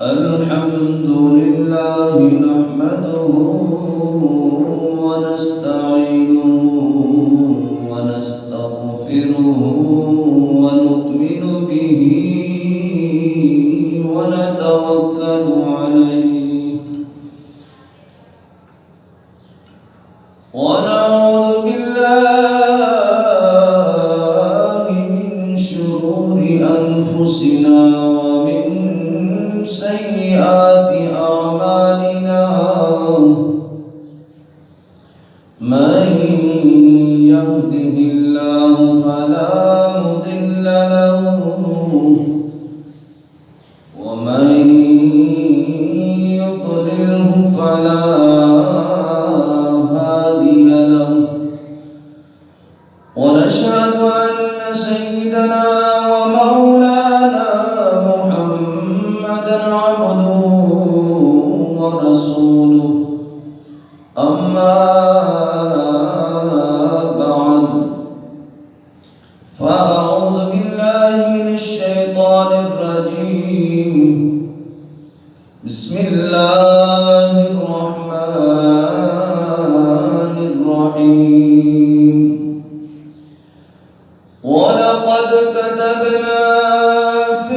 الحمد لله نحمده ونستعينه ونستغفره ونؤمن به ونتوكل عليه ونعوذ بالله من شرور أنفسنا ومن سيئات أعمالنا من يهده الله فلا مضل له ومن يضلله فلا هادي له ونشهد أن سيدنا ومولانا محمدا عبده ورسوله أما بعد فأعوذ بالله من الشيطان الرجيم بسم الله الرحمن الرحيم ولقد كتبنا في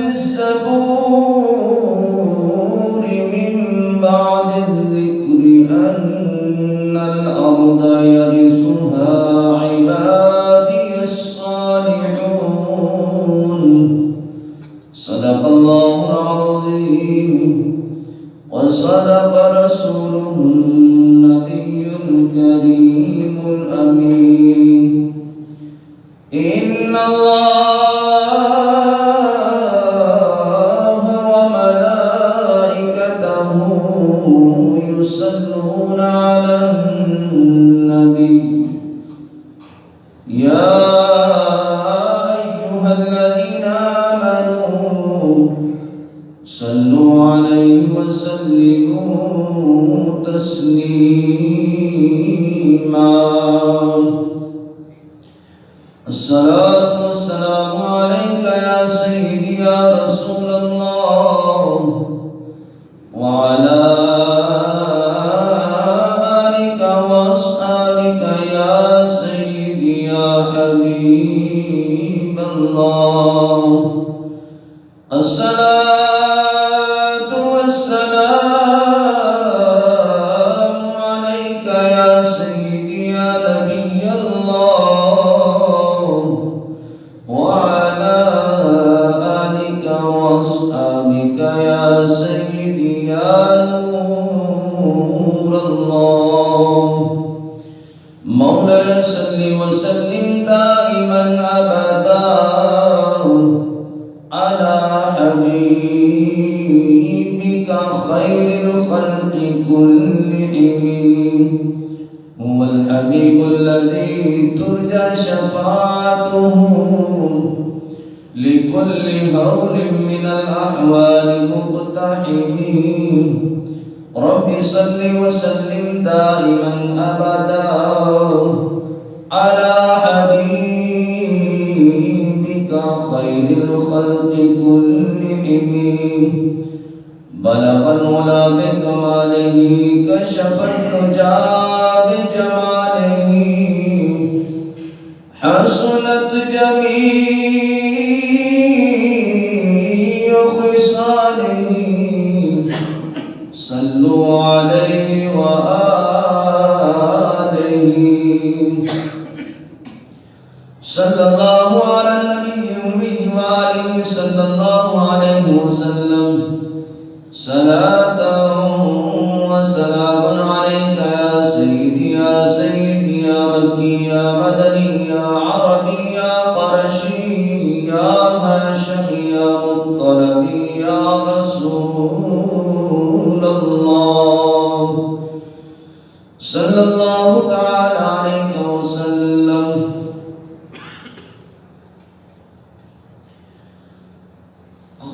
الزبور من بعد الذكر أن الأرض يرثها عبادي الصالحون صدق الله العظيم وصدق رسوله النبي الكريم الأمين إن الله وملائكته يصلون على النبي يا أيها الذين آمنوا صلوا عليه وسلموا تسليما الصلاة والسلام عليك يا سيدي يا رسول الله وعلى آلك وأصحابك يا سيدي يا حبيب الله الصلاة والسلام عليك يا سيدي يا نبي الله وعلى آلك وأصحابك يا سيدي يا نور الله مولاي صل وسلم دائما أبدا على حبيبك خير الخلق كلهم هو الحبيب الذي ترجى شفاعته لكل هول من الأحوال مقتحمين رب صل وسلم دائما أبدا على حبيبك خير الخلق كلهم بلغ العلا بكماله كشف الدجى بجماله حسنت جميع خصاله صلوا عليه وآله صلى الله على النبي الأمي وآله صلى الله عليه وسلم صلاة وسلام عليك يا سيدي يا سيدي يا مكي يا مدني يا عربي يا قرشي يا هاشمي يا مطلبي يا رسول الله صلى الله تعالى عليك وسلم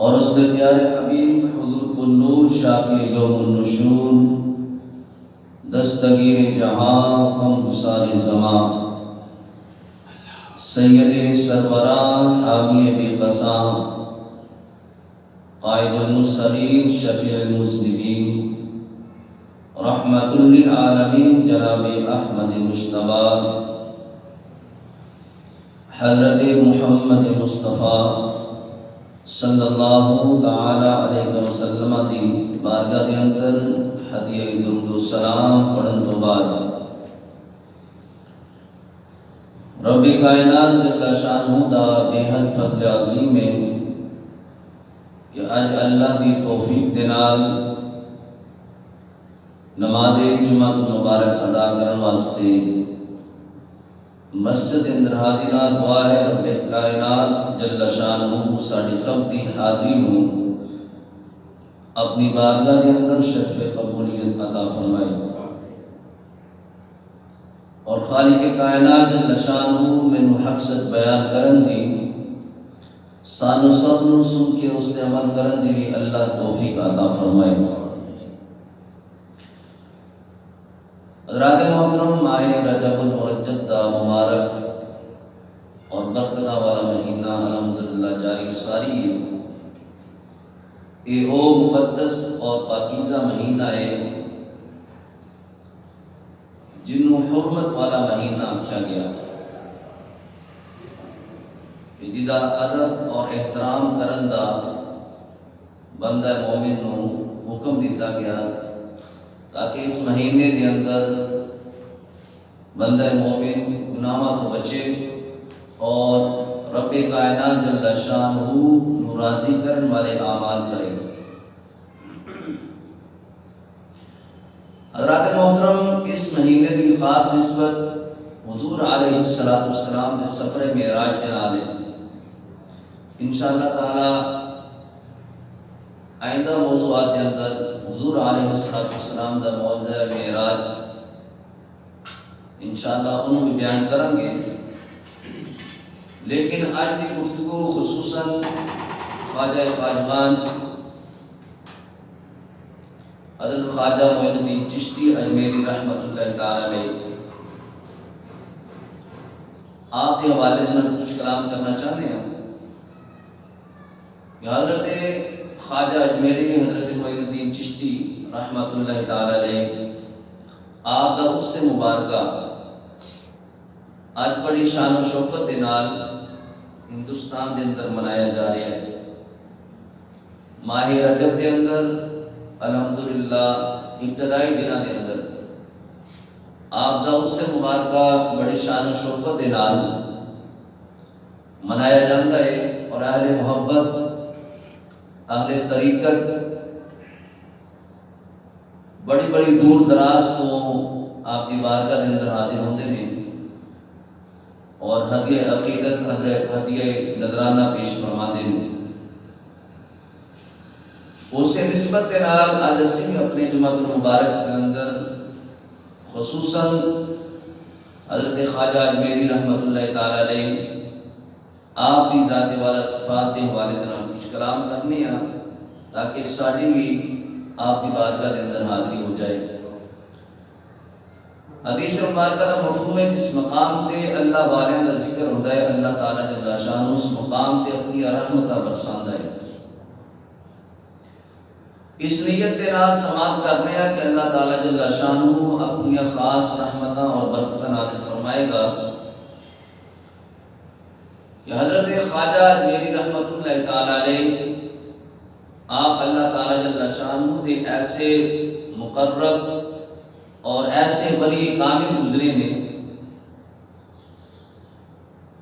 اور اس کے پیارے حبیب حضور النور شافی یوم النشور دستگیر جہاں غم گسار زمان سید سروران حامی بے قسام قائد المرسلین شفیع المذنبین رحمت للعالمین جناب احمد مجتبی حضرت محمد مصطفیٰ صلی اللہ تعالی علیہ وسلم دی بارگاہ دے اندر ہدیہ درود و سلام پڑھن تو بعد رب کائنات جل شانہ دا بے حد فضل عظیم ہے کہ اج اللہ دی توفیق دے نال نماز جمعہ مبارک ادا کرن واسطے مسجد اندر حاضرہ دعا ہے رب کائنات جل شانہ ساڈی سب دی حاضری نو اپنی بارگاہ دے اندر شرف قبولیت عطا فرمائے اور خالق کائنات جل شانہ مینوں حق سچ بیان کرن دی سانو سب نو سن کے اس تے عمل کرن دی بھی اللہ توفیق عطا فرمائے۔ حضرات محترم، ماہ رجب المرجب دا مبارک اور برکتہ والا مہینہ الحمدللہ جاری و ساری ہے۔ یہ او مقدس اور پاکیزہ مہینہ ہے جنوں حرمت والا مہینہ آکھیا گیا کہ جدا ادب اور احترام کرن دا بندہ مومن نو حکم دیتا گیا تاکہ اس مہینے دے اندر بندہ مومن گناہاں تو بچے اور رب کائنات جل شانہ نو راضی کرن والے اعمال کرے۔ حضرات محترم، اس مہینے کی خاص نسبت حضور علیہ السلام کے سفر معراج دے نال ہے۔ انشاءاللہ تعالی آئندہ موضوعات کے اندر حضور علیہ السلام دا موضوع معراج انشاءاللہ انہوں بھی بیان کریں گے، لیکن آج کی گفتگو خصوصاً خواجہ خواجگان حضرت خواجہ معین الدین چشتی اجمیری رحمت اللہ تعالی علیہ آپ کے حوالے سے کچھ کلام کرنا چاہتے ہیں کہ حضرت خواجہ اجمیری حضرت معین الدین چشتی رحمت اللہ تعالی علیہ آپ کا اس سے مبارکہ آج بڑی شان و شوکت دے نال ہندوستان دے اندر منایا جا رہا ہے۔ ماہ رجب دے اندر الحمدللہ ابتدائی دنوں دے اندر آپ دا اس سے مبارکہ بڑی شان و شوکت دے نال منایا جاتا ہے اور اہل محبت اہل طریقت بڑی بڑی دور دراز تو آپ کی بارگاہ دے اندر حاضر ہوندے نے اور ہدیہ عقیدت حضرت ہدیہ نذرانہ پیش فرماندے نے۔ اس سے نسبت کے نال آج اسی اپنے جمعہ المبارک کے اندر خصوصاً حضرت خواجہ اجمیری رحمت اللہ تعالی علیہ آپ کی ذات والا صفات کے حوالے سے کچھ کلام کرنے ہیں تاکہ ساری بھی آپ کی بارگاہ کے اندر حاضری ہو جائے۔ حدیث مبارکہ کا مفہوم ہے جس مقام تے اللہ والیاں کا ذکر ہوتا ہے اللہ تعالیٰ جل شانہ اس مقام تے اپنی رحمتہ برساندا ہے۔ اس نیت کے نال سماعت کرنے ہیں کہ اللہ تعالیٰ جل شانہ اپنی خاص رحمتہ اور برکتہ نازل فرمائے گا کہ حضرت خواجہ اجمیری رحمت اللہ تعالیٰ علیہ آپ اللہ تعالیٰ جل شانہ دے ایسے مقرب اور ایسے ولی کامل گزرے نے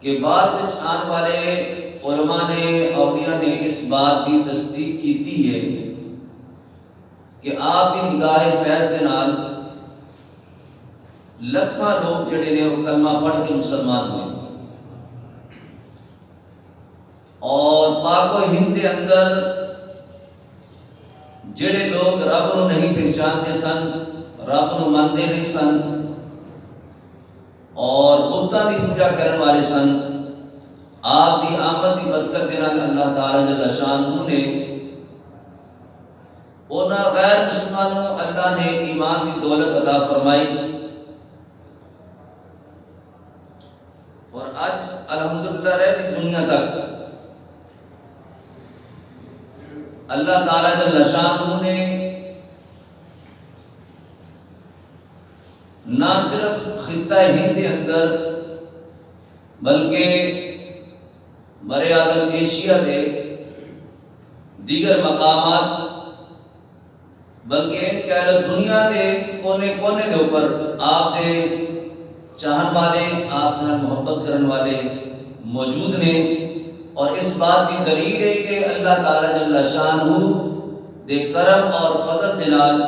کہ بعد میں آنے والے علماء نے اولیاء نے اس بات کی تصدیق کی ہے کہ آپ کی نگاہ فیض دے نال لکھاں لوگ جڑے نے وہ کلمہ پڑھ کے مسلمان ہوئے اور پاک و ہند کے اندر جڑے لوگ رب نو نہیں پہچانتے سن، رب نو مانتے نہیں سن اور بتاں دی پوجا کرنے والے سن، آپ دی آمد دی برکت دے نال اللہ تعالی جل شانہ نے اونا غیر مسلمانوں اللہ نے ایمان دی دولت عطا فرمائی، اور آج الحمدللہ رہتی دنیا تک اللہ تعالی جل شانہ نے نہ صرف خطہ ہند کے اندر بلکہ برے اعظم ایشیا دے دیگر مقامات بلکہ ان کہہ لو دنیا دے کونے کونے دے اوپر آپ دے چاہن والے، آپ نے محبت کرن والے موجود نے، اور اس بات کی دلیل ہے کہ اللہ تعالی جل شانہ دے کرم اور فضل دے نال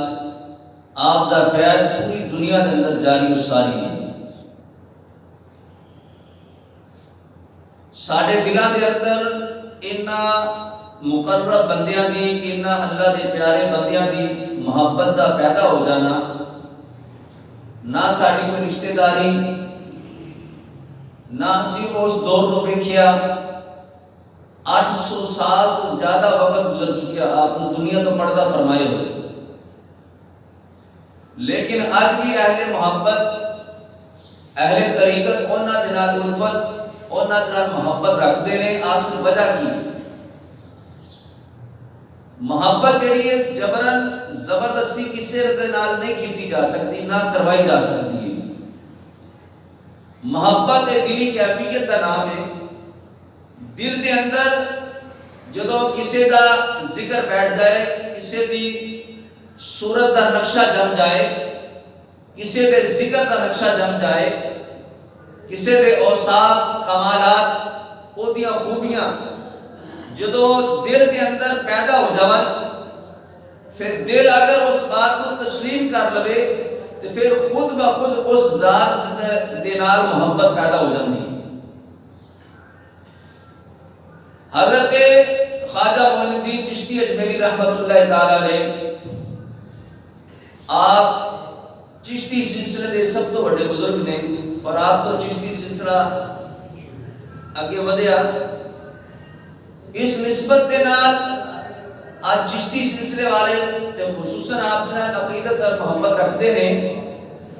آپ دا فیض پوری دنیا دے اندر جاری و ساری ہے۔ ساڑھے دلان دے اندر انہا مقرب بندیاں دی، انہا اللہ دے پیارے بندیاں دی محبت دا پیدا ہو جانا، نہ ساڑھی کوئی رشتہ داری، نہ اسی اس دور کو دیکھیا 800 سال تو زیادہ وقت گزر چکیا، آپ نے دنیا تو پردہ فرمائے ہوئے، لیکن آج بھی اہل محبت، اہل طریقت اونا دنال الفت، اونا دنال محبت رکھ دینے۔ آج کی وجہ کی محبت جڑی ہے جبرن زبردستی کسی رضے نال نہیں کیتی جا سکتی، نہ کروائی جا سکتی ہے۔ محبت دلی کیفیت کا نام ہے۔ دل دے اندر جدو کسی دا ذکر بیٹھ جائے، کسی دی صورت دا نقشہ جم جائے، کسی دے ذکر دا نقشہ جم جائے، کسی دے اوصاف کمالات او دیاں خوبیاں جدو دل دے اندر پیدا ہو جاون، پھر دل اگر اس بات کو تسلیم کر لوے تو پھر خود بخود اس ذات دے نال محبت پیدا ہو جاندی۔ حضرت خواجہ معین الدین چشتی اجمیری رحمت اللہ تعالی علیہ، آپ چشتی سلسلے دے سب تو بڑے بزرگ نے، اور آپ تو چشتی سلسلہ آگے ودیا، اس نسبت کے نال آج چشتی سلسلے والے تے خصوصاً آپ نے عقیدت اور محبت رکھتے ہیں،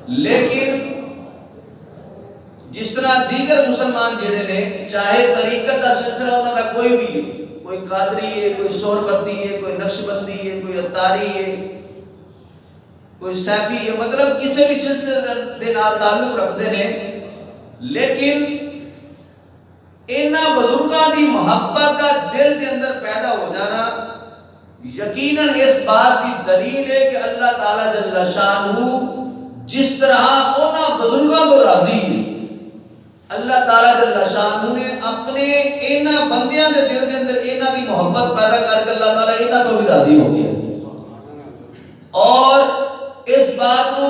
لیکن جس طرح دیگر مسلمان جڑے نے چاہے طریقت کا سلسلہ انہوں کا کوئی بھی ہے، کوئی قادری ہے، کوئی سوربتی ہے، کوئی نقشبندی ہے، کوئی اتاری ہے، کوئی سیفی ہے، مطلب کسی بھی سلسلے دے نال تعلق رکھتے ہیں، لیکن انہاں بزرگاں دی محبت کا دل کے اندر پیدا ہو جانا یقیناً اس بات کی دلیل ہے کہ اللہ تعالی جل شانہ جس طرح انہاں بزرگاں کو راضی ہے، اللہ تعالی جل شانہ نے اپنے انہاں بندیاں دے دل کے اندر انہاں دی محبت پیدا کر کے اللہ تعالی انہاں تو بھی راضی ہو گیا، اور اس بات کو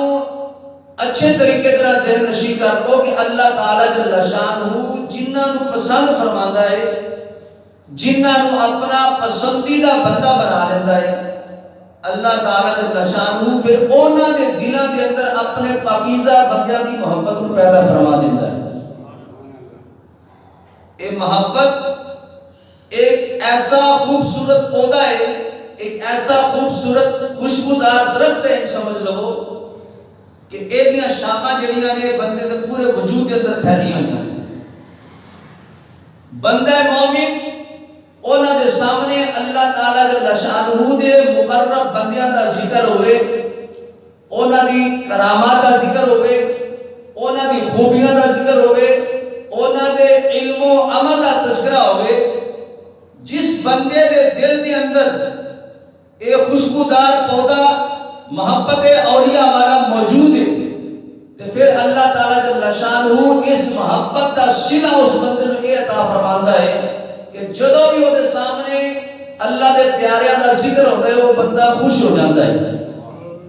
اچھے طریقے طرح ذہن نشی کر دو کہ اللہ تعالی جل شانہ جنہاں نو پسند فرماندا ہے، جنہاں نو اپنا پسندیدہ بندہ بنا لیندہ ہے، اللہ تعالی جل شانہ پھر انہاں دے دلاں دے اندر اپنے پاکیزہ بندیاں دی محبت کو پیدا فرما دیندہ ہے۔ اے محبت ایک ایسا خوبصورت پودا ہے، ایک ایسا خوبصورت خوشبودار درخت ہے، سمجھ لو کہ ایدیاں شاخاں جڑیاں نے بندے دے پورے وجود کے اندر پھیلیاں ہیں۔ بندہ مومن اونا دے سامنے اللہ تعالی جل شانہ دے مقرب بندیاں دا ذکر ہوئے، اونا دی کرامات دا ذکر ہوئے، اونا دی خوبیاں دا ذکر ہوئے، اونا دے علم و عمل دا تذکرہ ہوئے، جس بندے دے دل دے اندر ایک خوشبودار پودا محبت اولیاء والا موجود ہے، تو پھر اللہ تعالی جل شانہ اس محبت کا صلہ اس بندے کو یہ عطا فرماندا ہے کہ جدوں بھی وہ سامنے اللہ دے پیاریاں دا ذکر ہوتا ہے وہ بندہ خوش ہو جاتا ہے،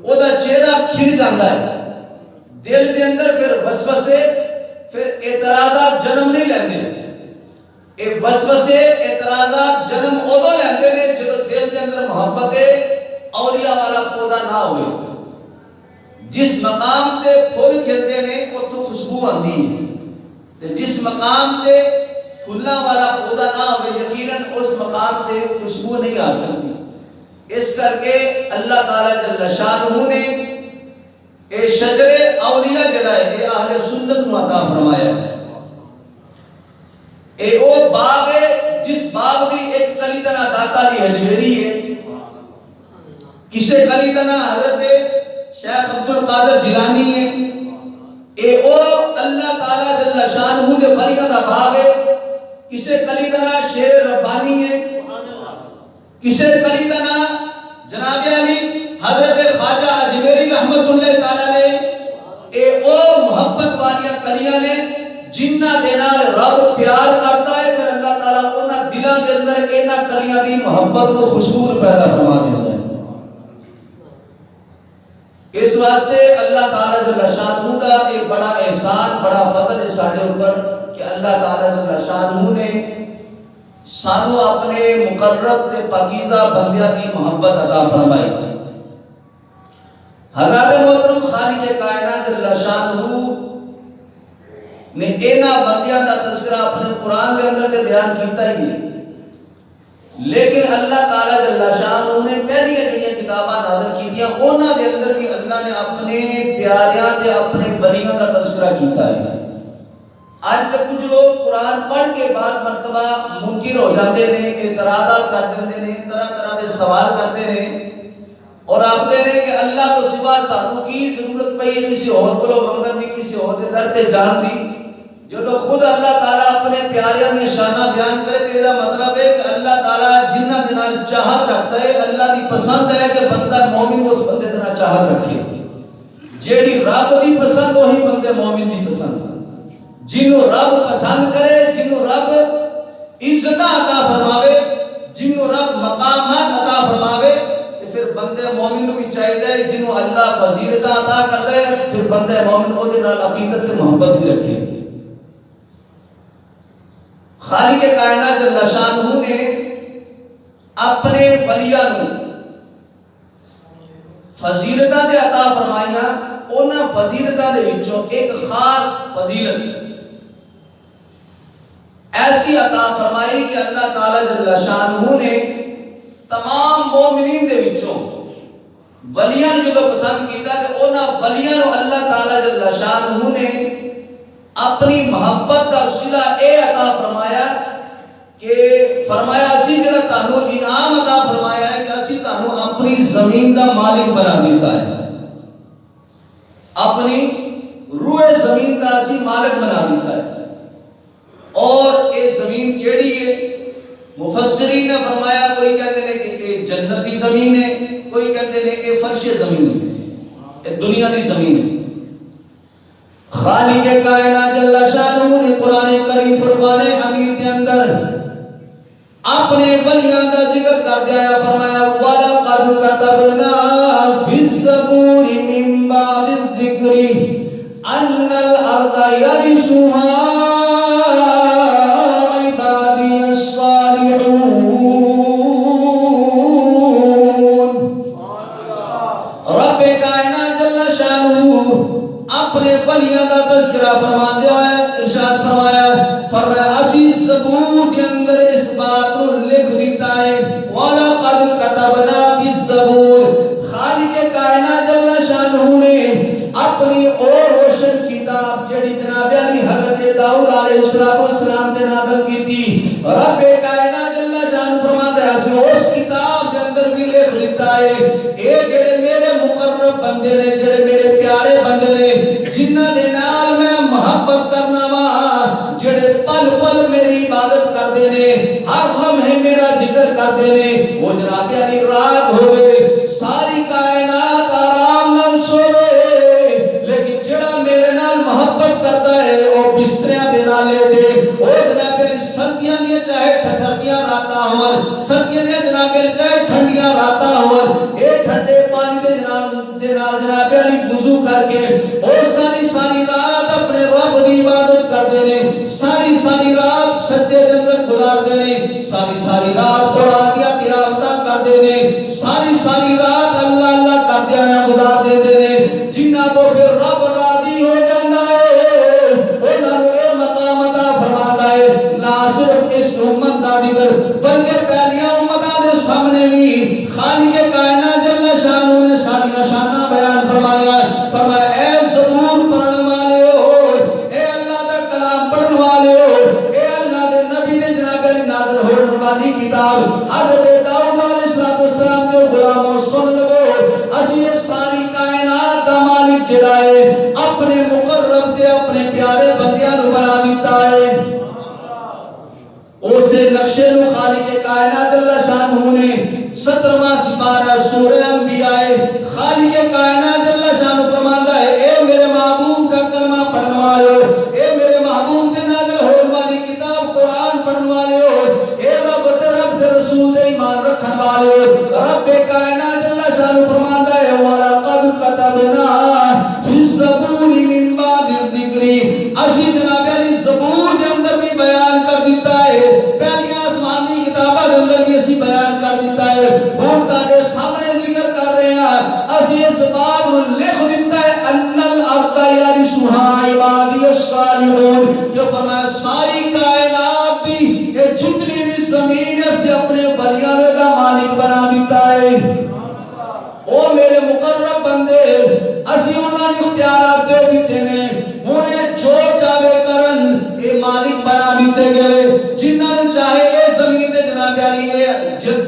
وہ دا چہرہ کھل جاتا ہے، دل کے اندر پھر وسوسے پھر اعتراضات جنم نہیں لیندے، اے وسوسے اعتراضات جنم ادو لیندے نے جدوں دل کے اندر محبت اولیاء والا پودا نہ ہوئے۔ جس مقام تے پھول کھلتے نے اتھوں خوشبو آندی ہے، جس مقام تے پھلاں والا پودا نہ ہوئے یقیناً اس مقام تے خوشبو نہیں آ سکتی۔ اس کر کے اللہ تعالیٰ جل شانہ نے اے شجر اولیاء جڑا ہے اے اہل سنت نو عطا فرمایا ہے۔ اے او باغ ہے جس باغ دی ایک کلی دا نام داتا علی حجویری ہے، کسے کلی دا نام حضرت شیخ عبد القادر جیلانی ہے۔ اے او اللہ تعالیٰ جل شانہ دے بریاں دا باغ ہے، کسے کلی دا نام شیر ربانی ہے، کسے کلی دا نام جناب علی حضرت خواجہ اجمیری رحمت اللہ تعالیٰ نے اے او محبت والیاں کلیاں نے جنہ دے نال رب پیار کرتا ہے، پھر اللہ تعالیٰ انہاں دلاں دے اندر انہاں کلیاں دی محبت کو خوشبو پیدا فرما دیتا ہے۔ اس واسطے اللہ تعالیٰ جل شانہ دا ایک بڑا احسان، بڑا فضل ہے ساڈے اوپر کہ اللہ تعالیٰ جل شانہ نے سانو اپنے مقرب تے پاکیزہ بندیاں دی محبت عطا فرمائی۔ حضرت محترم خالق کائنات جل شانہ نے اینا بندیاں دا تذکرہ اپنے قرآن کے اندر تے بیان کیتا ہی ہے، لیکن اللہ تعالیٰ جل شانہ نے پہلی جڑیاں کتاباں نازل کیتیاں انہاں دے اندر بھی اللہ نے اپنے پیاریاں تے اپنے بلیاں دا تذکرہ کیتا ہے۔ آج تک کچھ لوگ قرآن پڑھ کے بعد مرتبہ منکر ہو جاتے ہیں، اعتراضات کر دیتے ہیں، طرح طرح دے سوال کرتے ہیں اور آختے ہیں کہ اللہ تو سوا سانو کی ضرورت پئی ہے کسی اور کو منگن دی، کسی اور دے در تے جان دی۔ جو تو خود اللہ تعالیٰ اپنے پیاریاں میں شانہ بیان کرے تو یہ مطلب ہے کہ اللہ تعالیٰ جنہ دنال چاہت رکھتا ہے، اللہ دی پسند ہے کہ بندہ مومن اس بندے دنال چاہت رکھے، جیڑی رب دی پسند وہی بندے مومن دی پسند، جنہوں رب پسند کرے، جنہوں رب عزت عطا فرماوے، جنہوں رب مقامات عطا فرماوے، پھر بندے مومن نو بھی چاہیے جنہوں اللہ فضیلت عطا کر دے، پھر بندے مومن او دے نال عقیدت تے محبت بھی رکھے۔ خالق کائنات جل شانہ نے اپنے ولیاں نو فضیلتاں دے عطا فرمائیاں، انہاں فضیلتاں دے وچوں ایک خاص فضیلت ایسی عطا فرمائی کہ اللہ تعالیٰ جل شانہ نے تمام مومنین دے وچوں ولیاں جو پسند کیتا کہ انہاں ولیاں نو اللہ تعالیٰ جل شانہ نے اپنی محبت کا صلہ اے عطا فرمایا کہ فرمایا اسی جڑا تانوں انعام عطا فرمایا ہے کہ اسی تانوں اپنی زمین دا مالک بنا دیتا ہے، اپنی روح زمین دا اسی مالک بنا دیتا ہے۔ اور اے زمین کیڑی ہے؟ مفسرین نے فرمایا کوئی کہتے ہیں کہ اے جنتی زمین ہے، کوئی کہتے ہیں اے فرش زمین ہے، اے دنیا دی زمین ہے۔ خالق کائنات جل شانہ نے قرآن کریم فرقان حمید کے اندر اپنے ولیاں دا ذکر کر دیا، فرمایا وَلَقَدْ كَتَبْنَا فِي الزَّبُورِ مِن بَعْدِ الذِّكْرِ أَنَّ الْأَرْضَ يَرِثُهَا عِبَادِيَ الصَّالِحُونَ۔ رب کائنات جل شانہ اپنے ولیاں دا تذکرہ فرماندے ہوئے ارشاد فرمایا اسی زبور کے اندر اس بات کو لکھ دیتا ہے وَلَقَدْ كَتَبْنَا فِي الزَّبُورِ، خالق کائنات جل شانہ نے اپنی اور روشن کتاب جڑی جناب علی حضرت داؤد علیہ السلام نے نازل کی تھی، رب کائنات جل شانہ فرماتا ہے اسی اس کتاب کے اندر بھی لکھ دیتا ہے اے جڑے میرے مقرب بندے نے، جڑے میرے پیارے بندے نے، جنہ دے نال میں محبت کرنا وا، جڑے پل پل میری عبادت کردے نے، ہر لمحے میرا ذکر کردے نے، وہ جناب علی رات ہوئے ساری کائنات آرام نال سوئے، لیکن جڑا میرے نال محبت کرتا ہے وہ بستریاں دے نال لیٹے، وہ جناب علی سردیاں دیا چاہے ٹھنڈیاں راتاں ہون، سردیاں دیا جناب علی چاہے ٹھنڈیاں راتاں ہون، اے ٹھنڈے پانی دے نال جناب علی وضو کر کے اور ساری رات اپنے رب دی عبادت کرتے ہیں، ساری رات سجدے دے اندر گزارتے ہیں، ساری رات قرآن کی تلاوت کرتے ہیں، ساری رات اللہ اللہ کرتے ہیں گزار دیتے ہیں، جنہاں کو پھر رب راضی ہو جاتا ہے انہاں نوں اے مقام عطا فرماتا ہے لا علیہ السلام کے غلاموں سن لو، اسی یہ ساری کائنات دا مالک جڑا ہے اپنے مقرب تے اپنے پیارے بندیاں نو بنا دیتا ہے۔ اسے نقشے نو خالق کائنات اللہ شانہ نے 17واں سپارہ سورہ انبیاء خالق کائنات اللہ شانہ فرماتا ہے اے میرے محبوب کا کلمہ پڑھنے والے، اے میرے محبوب دے نازل ہونے والی کتاب قرآن پڑھنے والے، اے رب دے رسول دے ایمان رکھنے والے، رب کائنات اللہ شانہ فرماتا ہے وَلَقَدْ كَتَبْنَا فِي الزَّبُورِ مِن بَعْدِ الذِّكْرِ، اسی جناب علی زبور دے اندر بھی بیان کر دیتا ہے، پہلی آسمانی کتاباں دے اندر بھی اسی بیان کر دیتا ہے، ہم تاڑے سامنے ذکر کر رہے ہیں، اسی اس بات کو لکھ دیتا ہے ان الارض یرثها عبادی الصالحون، جو فرمایا ساری کائنات بھی یہ جتنی بھی زمین ہے سے اپنے ولیاں کا مالک بنا دیتا ہے۔ او میرے مقرب بندے اسی انہاں نے اختیارات دے دیتے ہیں، انہیں جو چاہے کرن اے مالک بنا دیتے گئے، جنہاں نے چاہے اے زمین دے جناب علی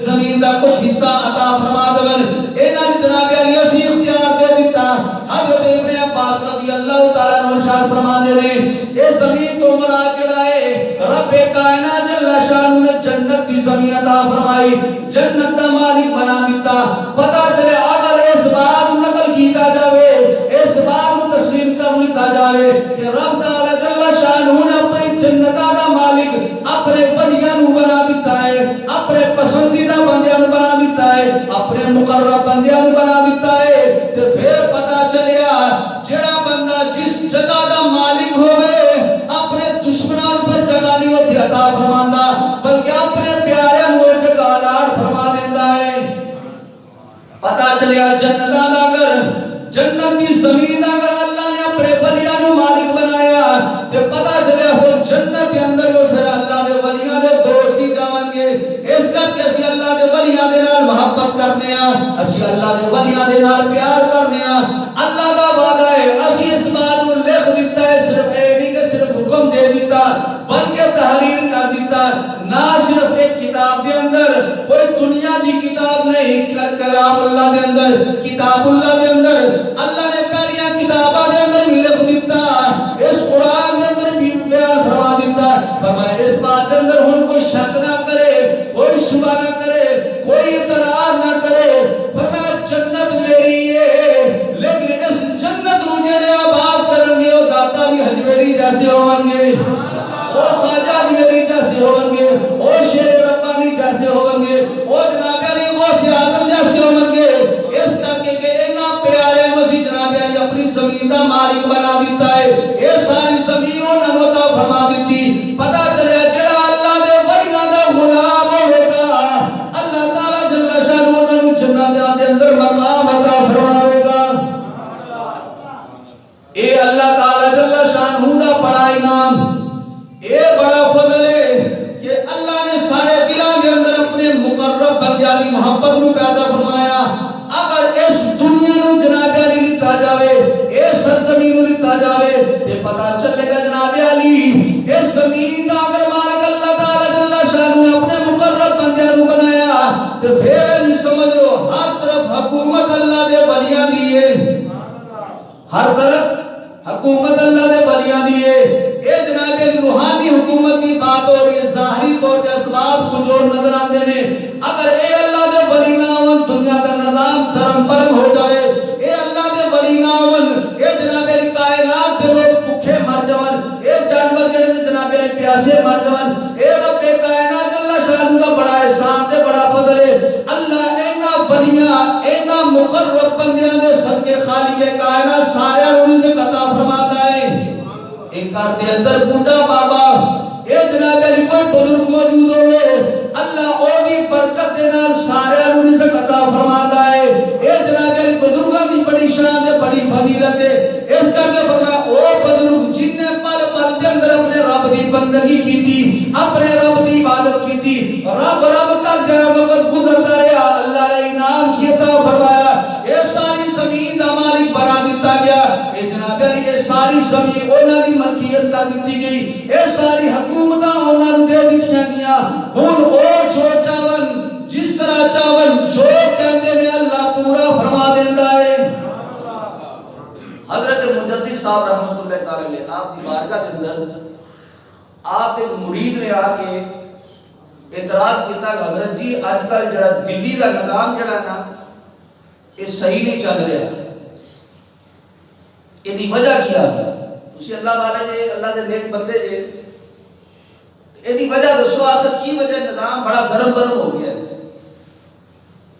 زمین دا کچھ حصہ عطا فرما دون، انہاں نے جناب علی اسی اختیار دے دیتا۔ حضرت ابن عباس رضی اللہ تعالیٰ عنہ ارشاد فرماتے ہیں اے زمین تو مراد جڑا ہے رب کائنات اللہ شان نے جنت کی زمین عطا فرمائی، جنت دا مالک بنا دیتا۔ پتہ چلے اگر اس بات نقل کیتا جاوے، اس بات کو تسلیم کر لیتا جاوے کہ رب تعالی جل شانہ نے اپنی جنت دا مالک اپنے ولیاں نو بنا دیتا ہے، اپنے پسندیدہ بندیاں نو بنا دیتا ہے، اپنے مقرب بندیاں نو بنا دیتا ہے، تے پھر پتہ چلیا جڑا بندہ جس جگہ دا مالک ہوئے اپنے دشمناں پر جگہ نہیں ہوتی عطا فرماندا بلکہ اپنے پیاریاں نو جگہ لاڑ فرما دیتا ہے۔ پتہ چلیا جنت دا گھر، جنت کی زمین دا گھر اللہ نے اپنے ولیاں نو مالک بنایا، تے پتہ چلیا ہو جنت کے اندر جو پھر اللہ دے ولیاں دے دوست ہی جاون گے، اس کر کے اسی اللہ دے ولیاں دے نال محبت کرنے ہاں، اسی اللہ دے ولیاں دے نال پیار کرنے ہاں۔ اللہ دا وعدہ ہے اسی اس بات کو لکھ دیتا ہے، صرف اے نہیں کہ صرف حکم دے دیتا بلکہ تحریر کر دیتا، نہ صرف ایک کتاب دے اندر کوئی دنیا دی کتاب نہیں، کلام اللہ دے اندر، کتاب اللہ دے اندر اللہ نے پہلیاں کتاباں دے اندر بھی لکھ دیتا، اس قرآن دے اندر بھی بیان فرما دیتا، فرمایا اس بات دے اندر ہن کوئی شک نہ کرے، کوئی شبہ نہ کرے، کوئی اعتراض نہ کرے، فرمایا جنت میری ہے، لیکن اس جنت نو جڑے آباد کرن گے او داتا دی حجویری جیسے ہون گے، او خواجہ دی میری جیسے ہون گے، او شیر ربانی جیسے ہون گے، او جناب علی غوث اعظم جیسے ہون گے، اس کر کے کہ انہاں پیارے مسیح جناب علی اپنی زمین دا مالک بنا دیتا ہے، یہ ساری زمین انہاں نو عطا فرما دیتی۔ پتہ چلیا جڑا اللہ دے ولیاں دا غلام ہوے گا اللہ تعالی جل شانہ انہاں نو جنت دے اندر مقام عطا فرماوے گا۔ اے اللہ تعالی جل شانہ دا بڑا انعام، اے بڑا فضل ہے کہ اللہ نے سارے دلاں دے اندر اپنے مقرب بندیاں دی محبت نو پیدا فرمایا۔ اگر اس دنیا نو جناب علی لتا جاوے، اس سرزمین نو لتا جاوے تے پتہ چلے گا جناب علی اس زمین دا اگر مالک اللہ تعالی جل شانہ نے اپنے مقرب بندیاں نو بنایا تے پھر سمجھ لو ہر طرف حکومت اللہ دے ولیاں دی ہے، ہر طرف حکومت اللہ دے ولیاں دی ہے۔ اے جناب علی روحانی حکومت کی بات ہو رہی ہے، ظاہری طور تے اسباب کو جو نظر آندے نے، اگر اے اللہ دے ولی نہ ہون دنیا دا نظام دھرم برم ہو جاوے، اے اللہ دے ولی نہ ہون اے جناب علی کائنات دے لوگ بھوکے مر جاون، اے جانور جڑے نے جناب علی پیاسے مر جاون، اے رب کائنات اللہ شان دا بڑا احسان تے بڑا فضل ہے، اللہ اینا ولیاں اینا مقرب بندیاں دے صدقے خالق کائنات سارے رزق عطا فرماتا ہے۔ ایک گھر دے اندر بوڑھا بابا اے جناب علی کوئی بزرگ موجود ہوئے اللہ او دی برکت دے نال سارے رزق عطا فرماتا ہے۔ اے جناب علی بزرگاں دی بڑی شان تے بڑی فضیلت ہے، اس کر کے فرمایا او بزرگ جن نے پل پل دے اندر اپنے رب دی بندگی کیتی، اپنے رب دی عبادت کیتی، رب کر دے وقت گزرتا رہا، اللہ نے انعام کی عطا فرمایا، اے ساری زمین دا مالک بنا دیتا گیا، اے جناب علی اے ساری زمین انہاں دی ملکیت کر دیتی گئی، اے ساری حکومتاں انہاں نوں دے دتیاں گئیاں، ہن او جو چاون جس طرح چاون آپ کی بارگاہ کے اندر آپ ایک مرید نے آ کے اعتراض کیتا کہ حضرت جی اج کل جڑا دلی کا نظام جڑا نا یہ صحیح نہیں چل رہا، یہ وجہ کیا ہے؟ تسی اللہ والے جے، اللہ دے نیک بندے جے، یہ وجہ دسو آخر کی وجہ نظام بڑا گرم گرم ہو گیا ہے؟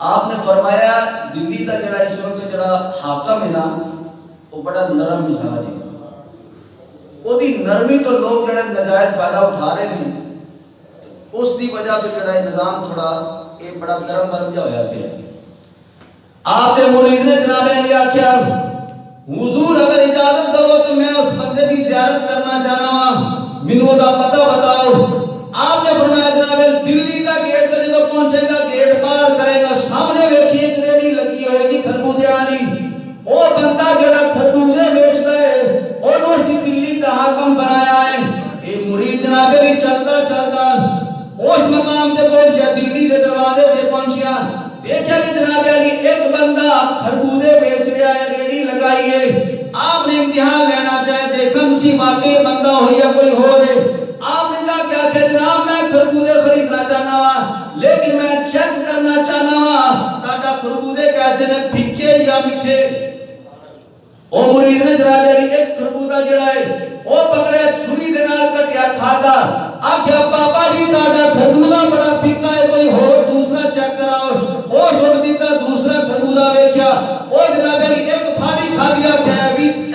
آپ نے فرمایا دلی کا جڑا اس وقت جڑا حاکم ہے نا وہ بڑا نرم مزاج ہے، وہ دی نرمی تو لوگ جڑے نجائز فائدہ اٹھا رہے ہیں، اس دی وجہ تو جڑا نظام تھوڑا یہ بڑا گرم گرم جا ہویا پیا ہے۔ آپ کے مرید نے جناب علی آخیا حضور اگر اجازت دو تو میں اس بندے کی زیارت کرنا چاہنا ہوں، مینوں دا پتہ بتاؤ۔ آپ نے فرمایا جناب دلی کا گیٹ تے جدوں پہنچے گا گیٹ پار کرے گا سامنے ویکھی ایک ریڑھی لگی ہوئے گی خربوزے والی، او بندہ جڑا خربوزے بیچتا ہے اونوں اسی دلی دا حاکم بنایا ہے۔ اے مرید جناب بھی چلتا چلتا اس مقام تے پہنچیا، دلی دے دروازے تے پہنچیا، دیکھا کہ جناب علی ایک بندہ خربوزے بیچ رہا ہے، ریڑھی لگائی ہے۔ آپ نے امتحان لینا چاہے دیکھا اسی واقعی بندہ ہو یا کوئی ہو رہے، آپ نے جا کیا کہ جناب میں خربوزے خریدنا چاہنا ہوں لیکن میں چیک کرنا چاہنا ہوں تاکہ خربوزے کیسے نے پھیکے یا میٹھے۔ او مرید نے جناب علی ایک خربوزہ جڑا ہے او پکڑے چھری دے نال کٹیا کھادا، آکھیا بابا جی تہاڈا خربوزہ بڑا پھیکا ہے، کوئی ہور دوسرا چیک کراؤ۔ او سٹ دیتا دوسرا خربوزہ ویکھیا، او جناب علی ایک پھاڑی کھا گیا کہ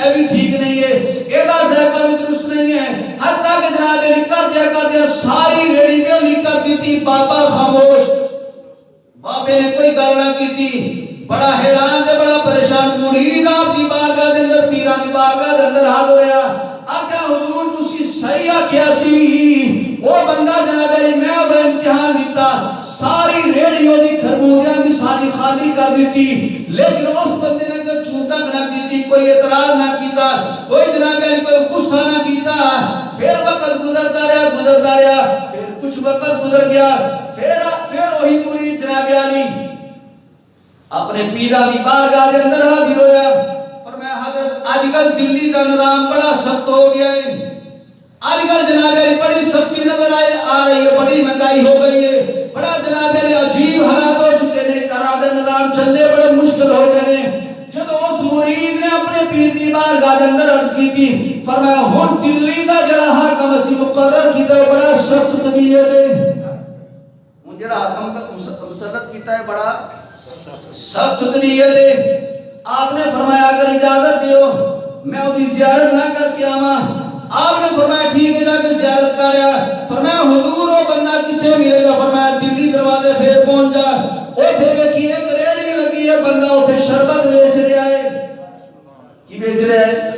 اے بھی ٹھیک نہیں ہے، ایدا ذائقہ بھی درست نہیں ہے، حتیٰ کہ جناب علی کر دیا ساری ریڑھی گلی کر دیتی، بابا خاموش۔ بابے نے کوئی گل نہ کیتی، بڑا حیران تے بڑا پریشان مرید آپ کی بارگاہ دے اندر پیران کی بارگاہ دے اندر حال ہویا، آکھیا حضور تسی صحیح آکھیا سی، وہ بندہ جناب علی میں وہ امتحان دیتا ساری ریڑھیوں دی خربوزیاں دی ساری خالی کر دیتی، لیکن اس بندے نے کوئی چونتا نہ کیتی، کوئی اعتراض نہ کیتا، کوئی جناب علی کوئی غصہ نہ کیتا۔ پھر وقت گزرتا رہا، پھر کچھ وقت گزر گیا، پھر وہی مرید جناب علی اپنے پیرا دی بارگاہ دے اندر حاضر ہویا، فرمایا حضرت آج کل دلی دا نظام بڑا سخت ہو گیا ہے، آج کل جناب علی بڑی سختی نظر آ رہی ہے، بڑی مہنگائی ہو گئی ہے، بڑا جناب علی عجیب حالات ہو چکے ہیں، قرار دے نظام چلنے بڑے مشکل ہو گئے ہیں۔ جب اس مرید نے اپنے پیر دی بارگاہ دے اندر عرض کی تھی، فرمایا ہن دلی دا جڑا حاکم اسی مقرر کیتا ہے بڑا سخت طبیعت ہے، ہن جڑا حاکم کا مسلط کیتا ہے بڑا سخت طبیعت ہے۔ آپ نے فرمایا اگر اجازت دیو میں اودی زیارت نہ کر کے آواں۔ آپ نے فرمایا ٹھیک ہے جا کے زیارت کر رہا، فرمایا حضور وہ بندہ کتنے ملے گا؟ فرمایا دلی دروازے پھر پہنچ جا، اوتھے ویکھی ایک ریڑھی لگی ہے، بندہ اوتھے شربت بیچ رہا ہے۔ کی بیچ رہا ہے؟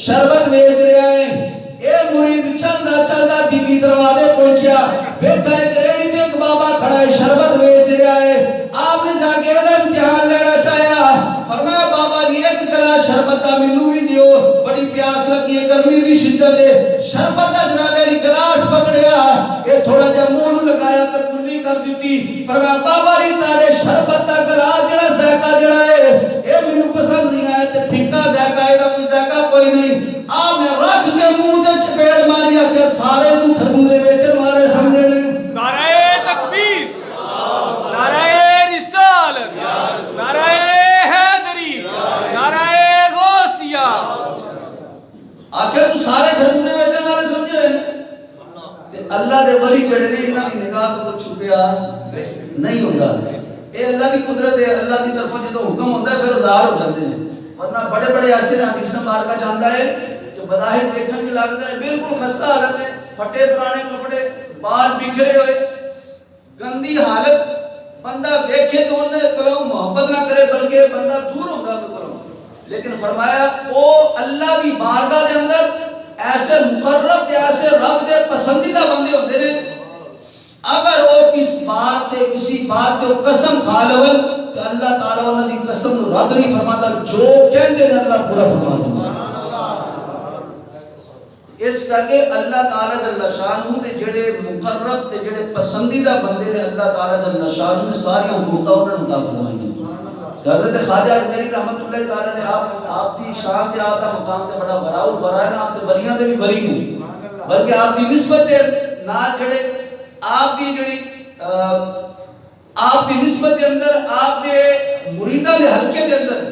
شربت بیچ رہا ہے۔ اے مرید چلدا چلدا دلی دروازے پہنچیا، ویکھا ایک ریڑھی تے ایک بابا کھڑا ہے شربت بیچ رہا ہے۔ آپ نے جا کے امتحان لینا چاہیا، فرمایا بابا جی ایک گلاس شربت دا مینوں بھی دیو، بڑی پیاس لگی ہے، گرمی دی شدت ہے۔ شربت دا جناب علی گلاس پکڑیا، اے تھوڑا جہا منہ لگایا تے کلی کر دیتی، فرمایا بابا جی تہاڈے شربت دا گلاس جڑا ذائقہ جڑا ہے اے مینوں پسند نہیں آیا تے پھیکا ذائقہ ہے، کوئی ذائقہ کوئی نہیں۔ آپ نے رکھ کے منہ تے چپیڑ ماری، کہ سارے تو خربوزے بیچن والے سمجھے نے۔ نعرہ تکبیر، نعرہ رسالت، نعرہ حیدری، نعرہ غوثیہ۔ آخر تو سارے خربوزے بیچن والے سمجھے ہوئے تے اللہ دے ولی جڑے نے انہاں دی نگاہ تو کچھ چھپیا نہیں ہوندا۔ اے اللہ دی قدرت ہے، اللہ دی طرفوں جدوں حکم ہوندا ہے پھر ظاہر ہو جاندے ہیں، ورنہ بڑے بڑے ایسے حدیث مبارکہ چاہتا ہے جو بظاہر دیکھن کے لگتا ہے بالکل خستہ حالت ہے، پھٹے پرانے کپڑے، بال بکھرے ہوئے، گندی حالت، بندہ دیکھے تو انہیں کلو محبت نہ کرے بلکہ بندہ دور ہوگا کلو۔ لیکن فرمایا او اللہ کی بارگاہ دے اندر ایسے مقرب تے ایسے رب دے پسندیدہ بندے ہوتے ہیں، اگر وہ کسی بات تے قسم کھا لون تو اللہ تعالیٰ انہوں دی قسم نو رد نہیں فرماتا، جو کہندے نے اللہ پورا فرما دیتا۔ اس کر کے اللہ تعالیٰ جل شانہ دے جڑے مقرب تے جڑے پسندیدہ بندے نے اللہ تعالیٰ جل شانہ نے ساری حکومتاں انہوں نے عطا فرمائی۔ حضرت خواجہ اجمیری رحمت اللہ تعالی نے آپ دی شان تے آپ دا مقام تے بڑا بڑا اور بڑا ہے نا، آپ تے ولیاں دے بھی ولی نہیں، بلکہ آپ دی نسبت دے نال جڑے آپ دی جڑی آپ دی نسبت دے اندر آپ دے مریداں دے حلقے دے اندر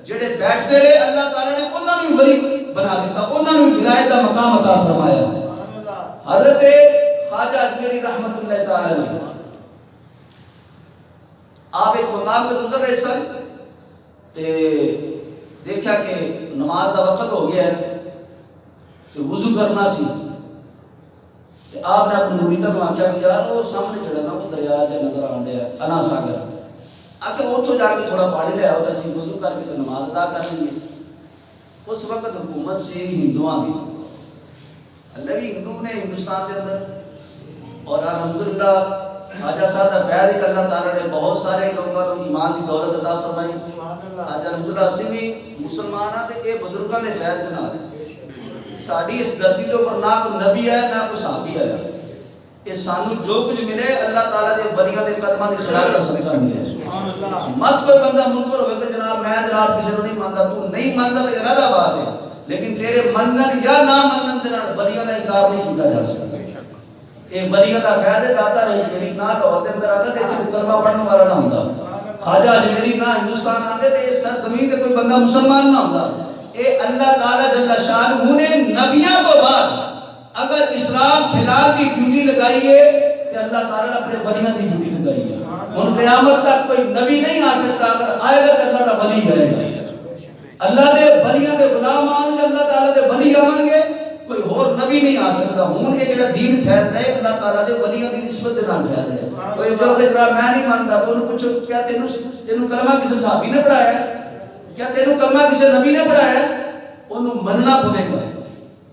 جڑے بیٹھتے رہے، اللہ تعالی نے انہاں نوں ولی بنا دیتا، انہاں نوں ولایت دا مقام عطا فرمایا۔ حضرت خواجہ اجمیری رحمت اللہ تعالی نے آپ ایک مقام پہ گزر رہے سن تے دیکھا کہ نماز کا وقت ہو گیا ہے تو وضو کرنا سی، تے آپ نے اپنے مریداں کو آکھیا کہ یار وہ سامنے جڑا نا وہ دریا جا نظر آن ڈیا انا ساگر، آکھیا اوتھوں جا کے تھوڑا پانی لے آؤ تے اسی وضو کر کے نماز ادا کر لئے۔ اس وقت حکومت سی ہندوؤں کی، اللہ بھی ہندو نے ہندوستان کے اندر، اور الحمدللہ خواجہ صاحب کا فیض ہے کہ اللہ تعالیٰ نے بہت سارے لوگوں کو ایمان کی دولت عطا فرمائی۔ آج الحمدللہ اسی بھی مسلمان ہیں تے اے بزرگاں دے فیض دے نال ساڈی اس دھرتی دے اوپر نہ کوئی نبی ہے نہ کوئی صحابی ہے، یہ سانو جو کچھ ملے اللہ تعالیٰ دے ولیاں دے قدماں دی خلاف دا صدقہ ملے۔ مت کوئی بندہ منکر ہوے کہ جناب میں جناب کسی نوں نہیں مانتا، تو نہیں مانتا تے ارادہ بات ہے، لیکن تیرے منن یا نہ منن دے نال ولیاں دا انکار نہیں کیتا جا سکتا۔ یہ ولیاں دا فیض ہے، داتا نہیں میری نہ لاہور دے اندر آتا تے ایتھے کلمہ پڑھن والا نہ ہوندا، خواجہ اجمیری نہ ہندوستان آندے تے اس زمین تے کوئی بندہ مسلمان نہ ہوندا۔ اے اللہ تعالی جل شانہ نے نبیوں تو بعد اگر اسلام پھیلان کی ڈیوٹی لگائی ہے تے اللہ تعالی نے اپنے ولیاں دی ڈیوٹی لگائی ہے۔ اور قیامت تک کوئی نبی نہیں آ سکتا، اگر آئے گا تو اللہ دا ولی آئے گا۔ اللہ دے ولیاں دے غلام آن گے، اللہ تعالی دے ولی آن گے، کوئی اور نبی نہیں آ سکتا۔ ہون یہ جڑا دین پھیل رہے اللہ تعالیٰ دے ولیوں دی نسبت دے نال پھیل رہے۔ کوئی جو کہ جڑا میں نہیں مانتا تو انہوں پوچھو کیا تینوں کلمہ کسی صحابی نے پڑھایا ہے؟ کیا تینوں کلمہ کسی نبی نے پڑھایا ہے؟ انہوں مننا پڑے گا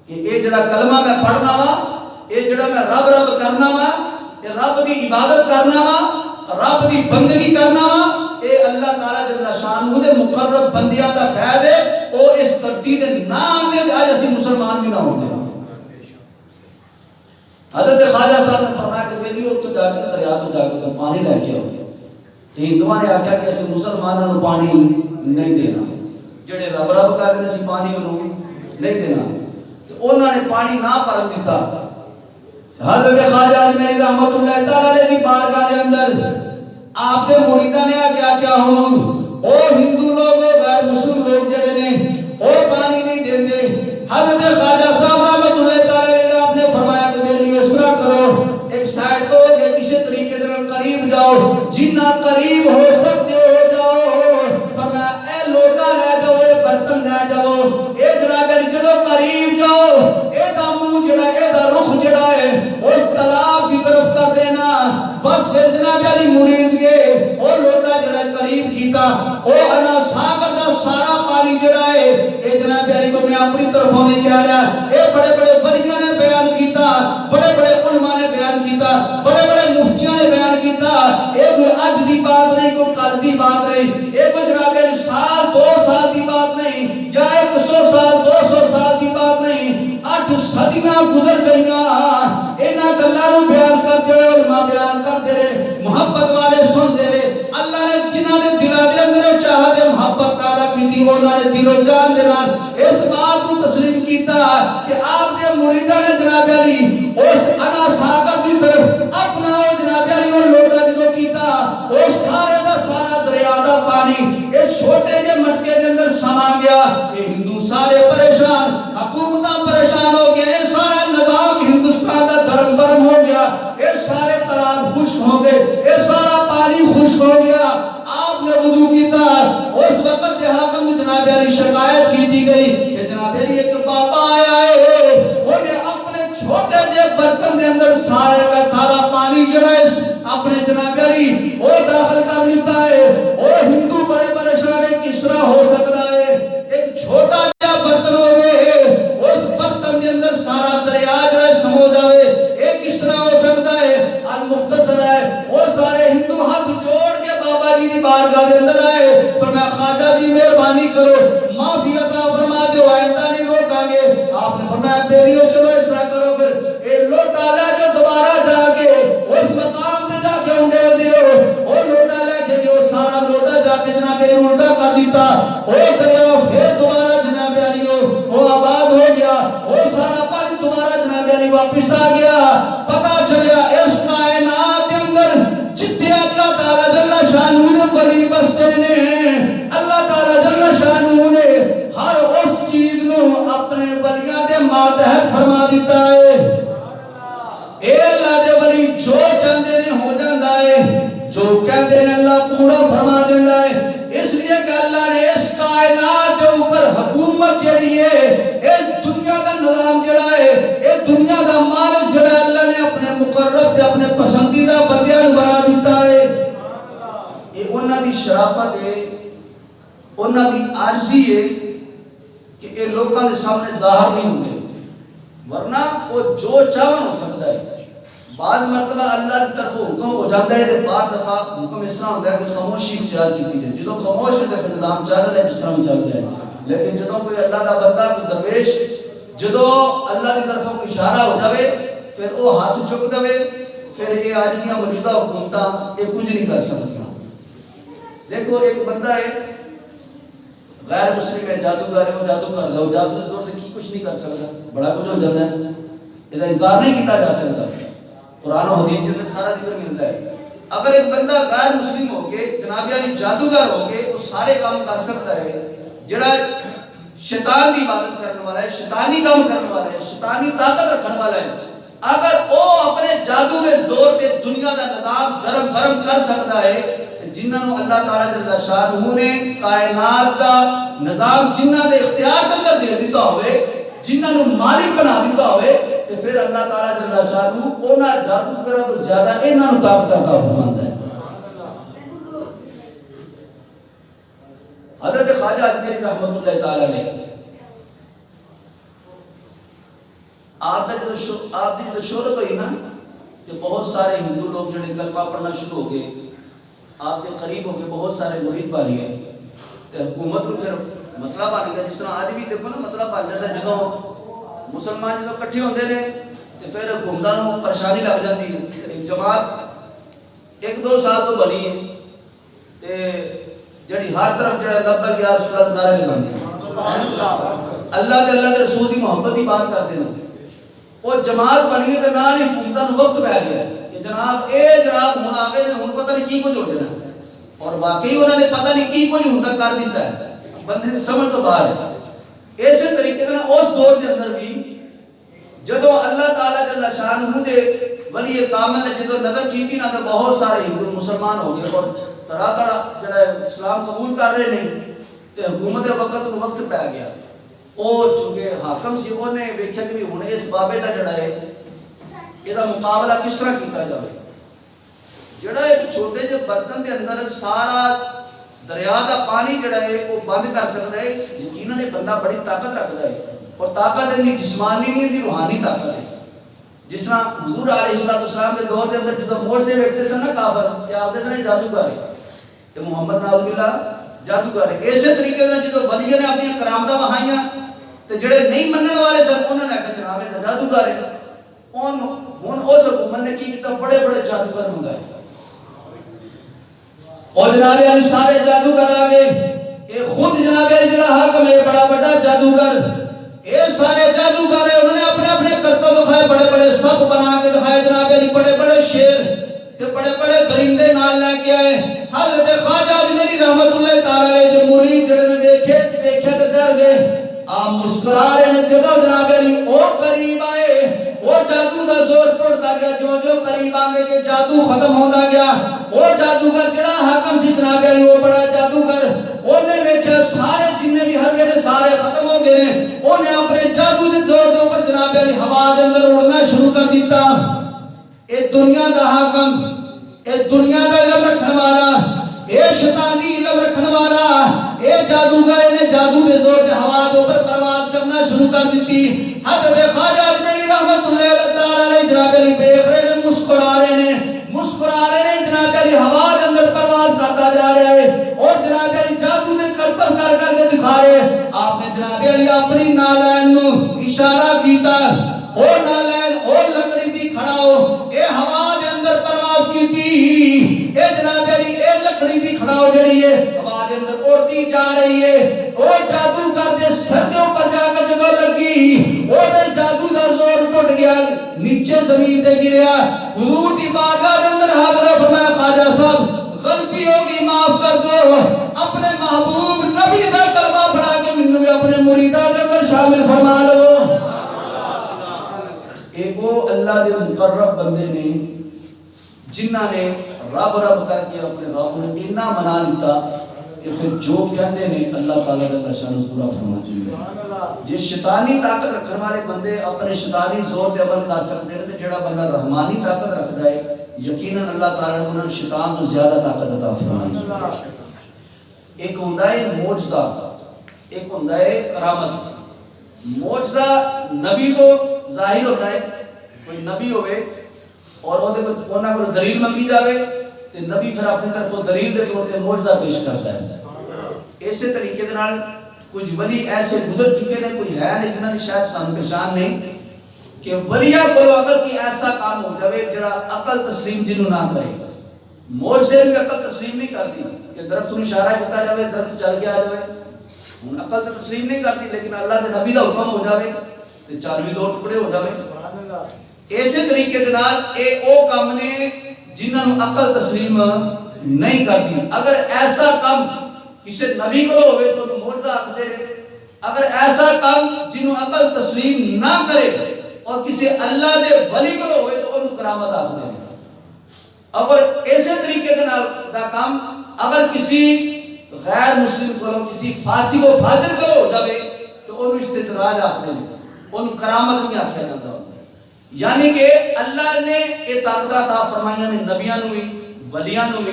کہ یہ جڑا کلمہ میں پڑھنا وا، یہ جڑا میں رب رب کرنا وا، یہ رب دی عبادت کرنا وا، رب دی بندگی کرنا وا، اے اللہ تعالیٰ جل شانہ دے مقرب بندیاں دا فیض ہے۔ او اس دھرتی دے نہ آندے تے اج اسی مسلمان بھی نہ ہوندے۔ حضرت خواجہ صاحب نے فرمایا کہ ویلیو اتنے جا کے دریا تو جا کے پانی لے کے آؤ، تو ہندوؤں نے آخیا کہ اسی مسلمانوں پانی نہیں دینا، جڑے رب رب کر دے اسی پانی انہوں نہیں دینا، تو انہوں نے پانی نہ پرن دیتا۔ حضرت خواجہ اجمیری رحمت اللہ تعالی دی بارگاہ دے اندر آپ دے مریداں نے آخیا کیا ہوں او ہندو لوگ غیر مسلم لوگ جڑے نے او پانی نہیں دیندے۔ حضرت خواجہ صاحب رحمت اللہ تعالی نے آپ نے فرمایا کہ میری اس طرح کرو، ایک سائڈ تو کہ کسی طریقے سے قریب جاؤ، جتنا قریب ہو سکتے ہو جاؤ، فرمایا اے لوٹا لے جاؤ، اے برتن لے جاؤ، اے جناب جدو قریب جاؤ اے دا منہ جڑا اے دا رخ جڑا ہے اس تالاب کی طرف کر دینا، بس پھر جناب علی مرید کے او لوٹا جڑا قریب کیتا، او انا ساگر دا سارا پانی جڑا ہے اے جناب علی کو میں اپنی طرفوں نہیں کہہ رہا، اے بڑے بڑے ولیاں نے بیان کیتا، بڑے بڑے علماء نے بیان کیتا، بڑے بڑے مفتیاں نے بیان کیتا، اے کوئی اج دی بات نہیں، کوئی کل دی بات نہیں، اے کوئی جناب علی سال 2 سال دی بات نہیں، یا 100 سال 200 سال دی بات نہیں، 8 صدیاں گزر گئیاں، انہاں گلاں نوں بیان کرتے ہوئے علماء بیان کرتے رہے، محبت والے سنتے رہے۔ اللہ نے جنہاں نے دلاں دے اندر چاہت محبت پیدا کیتی، انہاں نے دل و جان دے نال اس بات کو تسلیم کیتا کہ آپ دے مریداں نے جناب علی اس انا ساگر کی طرف اپنا جناب علی اور لوٹا جدو کیتا، وہ سارے دا سارا دریا دا پانی اس چھوٹے جے مٹکے دے اندر سما گیا۔ یہ ہندو سارے پریشان، حکومتاں پریشان ہو گئے، سارا نظام ہندوستان دا دھرم برم ہو گیا، یہ سارے تالاب خشک ہو گئے، یہ سارا پانی خشک ہو گیا۔ آپ نے وضو کیتا، اس وقت حاکم جناب علی شکایت کی دی گئی کہ جناب علی ایک بابا آیا ہے، انہیں اپنے چھوٹے جے برتن دے اندر سارے کا سارا پانی جڑا ہے اپنے جناب علی وہ داخل کر لیتا ہے۔ وہ ہندو بڑے پریشان ہے، کس طرح ہو سکتا ہے ایک چھوٹا جا برتن ہوئے اس برتن دے اندر سارا دریا جڑا ہے سمو جاوے، ایک کس طرح ہو سکتا ہے؟ المختصر ہے وہ سارے ہندو ہاتھ جوڑ کے بابا جی دی بارگاہ دے اندر آئے، فرمایا خواجہ جی مہربانی کرو، معافی عطا فرما دو، آئندہ نہیں روکاں گے۔ آپ نے فرمایا بیریو چلو اس طرح کرو، پھر اے لوٹا لے جو دوبارہ جا کے اس مقام تے جا کے انڈیل دیو، وہ لوٹا لے کے جو سارا لوٹا جا کے جناب الٹا کر دیتا، وہ دریا پھر دوبارہ جناب علی وہ آباد ہو گیا، وہ سارا پانی دوبارہ جناب علی واپس آ گیا۔ پتا چلیا اس کائنات کے اندر جتنے اللہ تعالیٰ جل شانہ نے ولی بستے نے، اللہ تعالیٰ جل شانہ نے ہر اس چیز نو اپنے ولیاں دے ماتحت فرما دیتا ہے۔ اے اللہ دے ولی جو چاہتے نے ہو جاتا ہے، جو کہتے ہیں اللہ پورا فرما دیتا ہے۔ اس لیے کہ اللہ نے اس کائنات کے اوپر حکومت جڑی ہے، اس دنیا کا نظام جڑا ہے، اس دنیا کا مالک جڑا ہے، اللہ نے اپنے مقرب تے اپنے پسندیدہ بندیاں بنا دیتا ہے۔ یہ انہاں دی شرافت ہے، انہاں دی عاجزی ہے کہ یہ لوگوں کے سامنے ظاہر نہیں ہوتے، ورنہ وہ جو چاہن ہو سکتا ہے۔ بعض مرتبہ اللہ کی طرف حکم ہو جاتا ہے، بعض دفعہ حکم اس طرح ہوتا ہے کہ خاموشی اختیار کی جائے، جدوں خاموش ہوتا ہے نظام چل رہا ہے جس طرح چل جائے، لیکن جدوں کوئی اللہ کا بندہ کوئی درویش جدوں اللہ کی طرف کوئی اشارہ ہو جائے پھر وہ ہاتھ چک دے، پھر یہ آج دیاں موجودہ حکومتاں یہ کچھ نہیں کر سکتا۔ دیکھو ایک بندہ ہے غیر مسلم ہے، جادوگر ہے، وہ جادو کر رہا ہے، وہ جادو کے طور سے کی کچھ نہیں کر سکتا، بڑا کچھ ہو جاتا ہے، یہ انکار نہیں کیتا جا سکتا۔ قرآن و حدیث کے اندر سارا ذکر ملتا ہے۔ اگر ایک بندہ غیر مسلم ہو کے جناب یعنی جادوگر ہو کے وہ سارے کام کر سکتا ہے، جڑا شیطان کی عبادت کرنے والا ہے، شیطانی کام کرنے والا ہے، شیطانی طاقت رکھنے والا ہے، اگر وہ اپنے جادو کے زور پہ دنیا کا نظام درم برم کر سکتا ہے، جنہاں نو اللہ تعالیٰ جل شانہ نے کائنات کا نظام جنہاں دے اختیار کے اندر دے دیتا ہوئے، جنہاں نو مالک بنا دیتا ہوئے، تو پھر اللہ تعالیٰ جل شانہ انہاں جادوگراں تو زیادہ انہاں نو طاقت عطا فرماندا ہے۔ حضرت خواجہ اجمیری رحمۃ اللہ تعالیٰ علیہ آپ کی جو شہرت ہوئی نا کہ بہت سارے ہندو لوگ جڑے کلمہ پڑھنا شروع ہو گئے، آپ کے قریب ہو کے بہت سارے مرید بن گئے، تو حکومت کو پھر مسئلہ بن گیا۔ جس طرح آج بھی دیکھو نا مسئلہ بن جاتا ہے، جدوں مسلمان جدوں کٹھے ہوندے نے تو پھر حکومتاں نوں پریشانی لگ جاتی ہے۔ ایک جماعت ایک دو سال تو بنی ہے تے جڑی ہر طرف جڑا لبیک یا رسول اللہ نعرے لگاندی اللہ کے رسول کی محبت کی بات کرتے ہیں، وہ جماعت بنی ہے تے نال ہی حکومتاں نوں وقت پہ گیا کہ جناب جناب ہن آ گئے نے، ہن پتہ نہیں کی کچھ ہو جانا، اور واقعی انہوں نے پتہ نہیں کی کچھ ہن تک کر دیتا ہے، بندے سمجھ تو باہر ہے۔ اسی طریقے سے اس دور کے اندر بھی جدوں اللہ تعالیٰ جل شانہ دے ولی کامل نے جدوں نظر کیتی نا تو بہت سارے ہندو مسلمان ہو گئے اور طرح طرح جڑا اسلام قبول کر رہے نہیں، تے حکومت وقت پہ گیا۔ وہ چونکہ حاکم سی وہ نے ویکھیا کہ ہن اس بابے دا جڑا ہے یہ مقابلہ کس طرح کیتا جائے، جڑا ایک چھوٹے جے برتن دے اندر سارا دریا دا پانی جڑا ہے وہ بند کر سکتا ہے، یقیناً یہ بندہ بڑی طاقت رکھتا ہے، اور طاقت نہیں جسمانی نہیں دی روحانی طاقت ہے۔ جس طرح حضور علیہ السلام کے دور کے اندر جدوں موجزے ویکھتے سن نا کافر کہ آخدے سن جادوگر ہے، کہ محمد نعوذ باللہ جادوگر ہے۔ اسی طریقے سے جدوں ولیاں نے اپنی کرامتاں وہائیاں تے جڑے نہیں منن والے سن انہوں نے کہا جناب یہ جادوگر ہے، ہن اس حکومت نے کی کیتا بڑے بڑے جادوگر منگائے، اور جناب علی سارے جادوگر آ گئے، یہ خود جناب علی جڑا حاکم ہے بڑا بڑا جادوگر، یہ سارے جادوگر ہیں، انہوں نے اپنے اپنے کرتب دکھائے، بڑے بڑے سب بنا کے دکھائے، جناب علی بڑے بڑے شیر تے بڑے بڑے درندے نال لے کے آئے۔ حضرت خواجہ اجمیری رحمت اللہ تعالی علیہ دے مرید جڑے نے دیکھے تے ڈر گئے، آپ مسکرا رہے ہیں۔ جدوں جناب علی او قریب آئے وہ جادو دا زور ٹوٹتا گیا، جو جو قریب آگے کہ جادو ختم ہوتا گیا۔ وہ جادوگر جڑا حاکم سی جناب علی وہ بڑا جادوگر، انہیں دیکھا سارے جننے بھی ہر گئے سارے ختم ہو گئے، انہیں اپنے جادو دے زور دے اوپر جناب علی ہوا دے اندر اڑنا شروع کر دیتا۔ اے دنیا دا حاکم، اے دنیا دا علم رکھنے والا، اے شیطانی علم رکھنے والا، اے جادوگر نے جادو دے زور دے ہوا دے اوپر پرواز کرنا شروع کر دیتی۔ حضرت خواجہ اجمیری رحمت اللہ تعالی علیہ جناب علی دیکھ رہے نے، مسکرا رہے نے، جناب علی ہوا دے اندر پرواز کرتا جا رہا ہے، اور جناب علی جادو دے کرتب کر کر کے دکھا رہے۔ آپ نے جناب علی اپنی نالین نو اشارہ کیتا، او نالین او لکڑی دی کھڑا ہو، اے ہوا دے اندر پرواز کیتی، اے جناب علی اے لکڑی دی کھڑا ہو جڑی ہے ہوا دے اندر اڑ جا رہی ہے او جادوگر دے سر دے اوپر جا کے جدوں لگی او دے جادو دا زور ٹوٹ گیا نیچے زمین تے گریا حضور دی بارگاہ دے اندر حاضر فرمایا خواجہ صاحب غلطی ہوگی معاف کر دو اپنے محبوب نبی دا کلمہ پڑھا کے مینوں بھی اپنے مریداں دے اندر شامل فرما لو ایک وہ اللہ دے مقرب بندے نے جنہاں نے رب رب کر کے اپنے رب نے اتنا منا لیتا کہ پھر جو کہندے نے اللہ تعالیٰ کا شان پورا فرما دیندے جے شیطانی طاقت رکھنے والے بندے اپنے شیطانی زور تے عمل کر سکتے ہیں تے جڑا بندہ رحمانی طاقت رکھدا ہے یقیناً اللہ تعالیٰ نے انہاں شیطان تو زیادہ طاقت عطا فرمائی ایک ہوندا ہے معجزہ ایک ہوندا ہے کرامت معجزہ نبی تو ظاہر ہوتا ہے کوئی نبی ہوئے اور انہاں کو دلیل منگی جاوے تے نبی پھر اپنی طرف دلیل دے طور تے معجزہ پیش کرتا ہے اسی طریقے دے نال کچھ ولی ایسے گزر چکے ہیں کوئی ہے نہیں جنہاں دی شاید سان پہچان نہیں کہ ولیاں کو اگر کوئی ایسا کام ہو جاوے جڑا عقل تسلیم جنوں نہ کرے معجزے بھی عقل تسلیم نہیں کرتی کہ درخت نوں اشارہ کیتا جاوے درخت چل کے آ جاوے ہن عقل تے تسلیم نہیں کرتی لیکن اللہ دے نبی دا حکم ہو جاوے تے چارویں دو ٹکڑے ہو جاوے اسی طریقے دے نال اے او کام نے جنہاں نوں عقل تسلیم نہیں کرتی اگر ایسا کام کسی نبی کو ہوئے تو معجزہ آکھدے نے اگر ایسا کام جنہوں عقل تسلیم نہ کرے اور کسی اللہ دے ولی کو ہوئے تو انہوں کرامت آکھدے نے اگر ایسے طریقے دے نال دا کام اگر کسی غیر مسلم کو کسی فاسق و فاجر کو ہو جاوے تو انہوں استدراج آکھدے نے انہوں کرامت نہیں آکھیا جاندا یعنی کہ اللہ نے یہ طاقت عطا فرمائیاں نے نبیاں نوں بھی ولیاں نوں بھی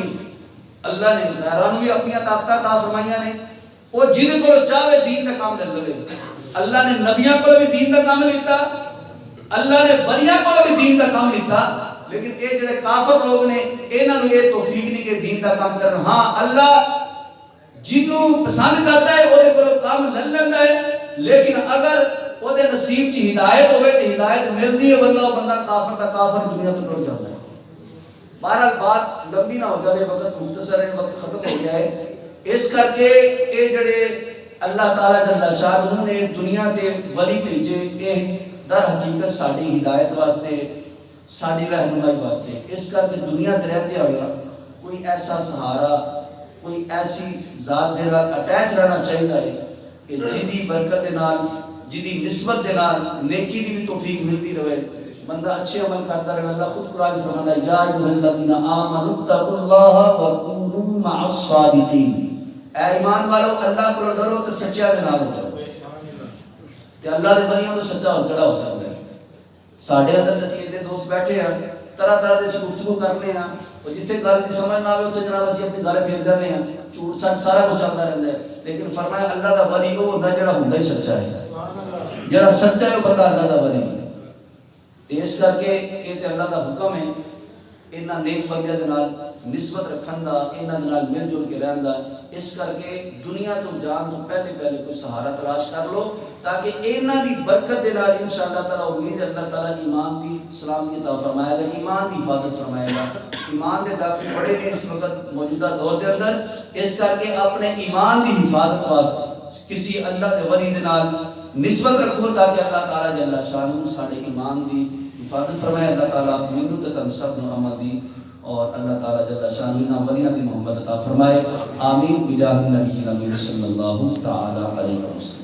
اللہ نے غیراں نوں بھی اپنی طاقت عطا فرمائیاں نے او جن کو چاہے دین دا کام لے لے اللہ نے نبیاں کو بھی دین دا کام لیتا اللہ نے ولیاں کو بھی دین دا کام لیتا لیکن اے جڑے کافر لوگ نے انہاں نوں یہ توفیق نہیں کہ دین دا کام کرن ہاں اللہ جنوں پسند کرتا ہے او دے کولوں کام لے لیندا ہے لیکن اگر وہ دے نصیب چ ہدایت ہوئے تے ہدایت ملدی ہے بندہ کافر دا کافر دنیا تو ٹر جاتا ہے بہرحال بات لمبی نہ ہو جائے وقت مختصر ہے وقت ختم ہو گیا ہے اس کر کے اے جڑے اللہ تعالیٰ جل شانہ نے دنیا تے ولی بھیجے اے در حقیقت ساڈی ہدایت واسطے ساڈی رہنمائی واسطے اس کر کے دنیا تے رہتے ہوئے کوئی ایسا سہارا کوئی ایسی ذات دے نال اٹیچ رہنا چاہیے کہ جدی برکت دے نال جدی نسبت دے نال نیکی دی بھی توفیق ملتی رہے بندہ اچھے عمل کرتا رہے اللہ خود قرآن فرماتا ہے یا ایھا الذین آمنوا اتقوا اللہ وکونوا مع الصادقین اے ایمان والو اللہ کو ڈرو تے سچا دے نال ہو تے اللہ دے بندیاں تو سچا ہو کڑا ہو سکدا ہے ساڈے اندر نصیحت دے دوست بیٹھے ہیں طرح طرح دے گفتگو کرنے ہیں اور جتھے گل دی سمجھ نہ آوے اوتھے جناب اسی اپنی گل پھیر دے ہیں جھوٹ سچ سارا کچھ چلدا رہندا ہے لیکن فرمایا اللہ دا ولی او ہوندا جڑا ہوندا ہی سچا ہے جڑا سچا ہے وہ بندہ اللہ دا ولی ہے اس کر کے یہ تے اللہ دا حکم ہے انہاں نیک بندیاں دے نال نسبت رکھن دا انہاں دے نال مل جل کے رہن دا اس کر کے دنیا تو جان تو پہلے کوئی سہارا تلاش کر لو تاکہ انہاں دی برکت دے نال انشاءاللہ تعالی امید ہے اللہ تعالی ایمان دی سلامتی عطا فرمائے گا ایمان دی حفاظت فرمائے گا ایمان دے ڈاکٹر بڑے نے اس وقت موجودہ دور دے اندر اس کر کے اپنے ایمان دی حفاظت واسطے کسی اللہ دے ولی دے نال نسبت رکھو تاکہ اللہ تعالی جل شانہ ساڈے ایمان دی حفاظت فرمائے اللہ تعالی مینوں تے تم سب نوں عمل دی اور اللہ تعالی جل شانہ ولیاں دی محبت عطا فرمائے آمین بجاہ النبی صلی اللہ تعالی علیہ وسلم